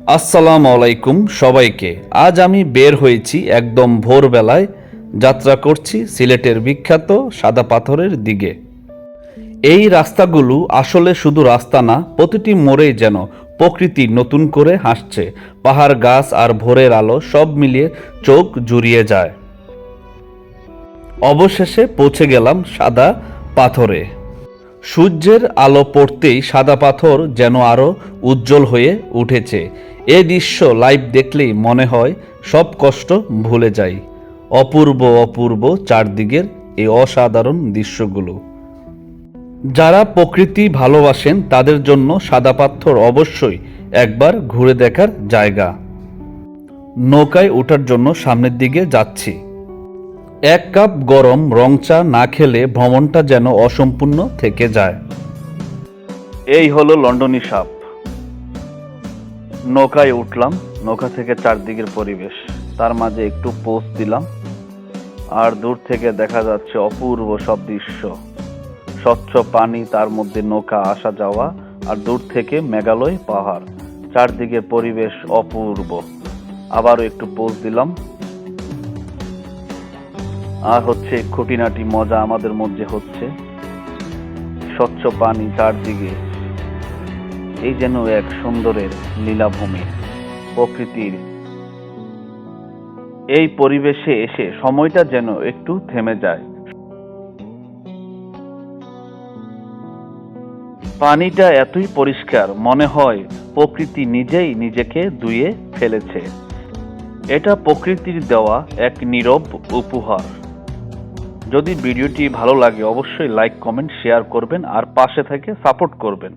আসসালামু আলাইকুম সবাইকে। আজ আমি বের হয়েছি একদম ভোরবেলায়, যাত্রা করছি সিলেটের বিখ্যাত সাদা পাথরের দিকে। এই রাস্তাগুলো আসলে শুধু রাস্তা না, প্রতিটি মোড়েই যেন প্রকৃতি নতুন করে হাসছে। পাহাড়, গাছ আর ভোরের আলো সব মিলিয়ে চোখ জুড়িয়ে যায়। অবশেষে পৌঁছে গেলাম সাদা পাথরে। সূর্যের আলো পড়তেই সাদা পাথর যেন আরো উজ্জ্বল হয়ে উঠেছে। এ দৃশ্য লাইভ দেখলেই মনে হয় সব কষ্ট ভুলে যাই। অপূর্ব অপূর্ব চারদিকের এই অসাধারণ দৃশ্যগুলো। যারা প্রকৃতি ভালোবাসেন তাদের জন্য সাদা পাথর অবশ্যই একবার ঘুরে দেখার জায়গা। নৌকায় ওঠার জন্য সামনের দিকে যাচ্ছি। এক কাপ গরম রং চা না খেলে ভ্রমণটা যেন অসম্পূর্ণ থেকে যায়। এই হলো লন্ডনী সাপ। নৌকায় উঠলাম, নৌকা থেকে চারদিকের পরিবেশ, তার মাঝে একটু পোজ দিলাম। আর দূর থেকে দেখা যাচ্ছে অপূর্ব সব দৃশ্য। স্বচ্ছ পানি, তার মধ্যে নৌকা আসা যাওয়া, আর দূর থেকে মেঘালয় পাহাড়। চারদিকের পরিবেশ অপূর্ব। আবারও একটু পোজ দিলাম। আর হচ্ছে খুঁটিনাটি মজা আমাদের মধ্যে হচ্ছে। স্বচ্ছ পানি চারদিকে, এই যেন এক সুন্দরের লীলাভূমি। প্রকৃতির এই পরিবেশে এসে সময়টা যেন একটু থেমে যায়। পানিটা এতই পরিষ্কার, মনে হয় প্রকৃতি নিজেই নিজেকে ধুয়ে ফেলেছে। এটা প্রকৃতির দেওয়া এক নীরব উপহার। যদি ভিডিওটি ভালো লাগে অবশ্যই লাইক, কমেন্ট, শেয়ার করবেন আর পাশে থেকে সাপোর্ট করবেন।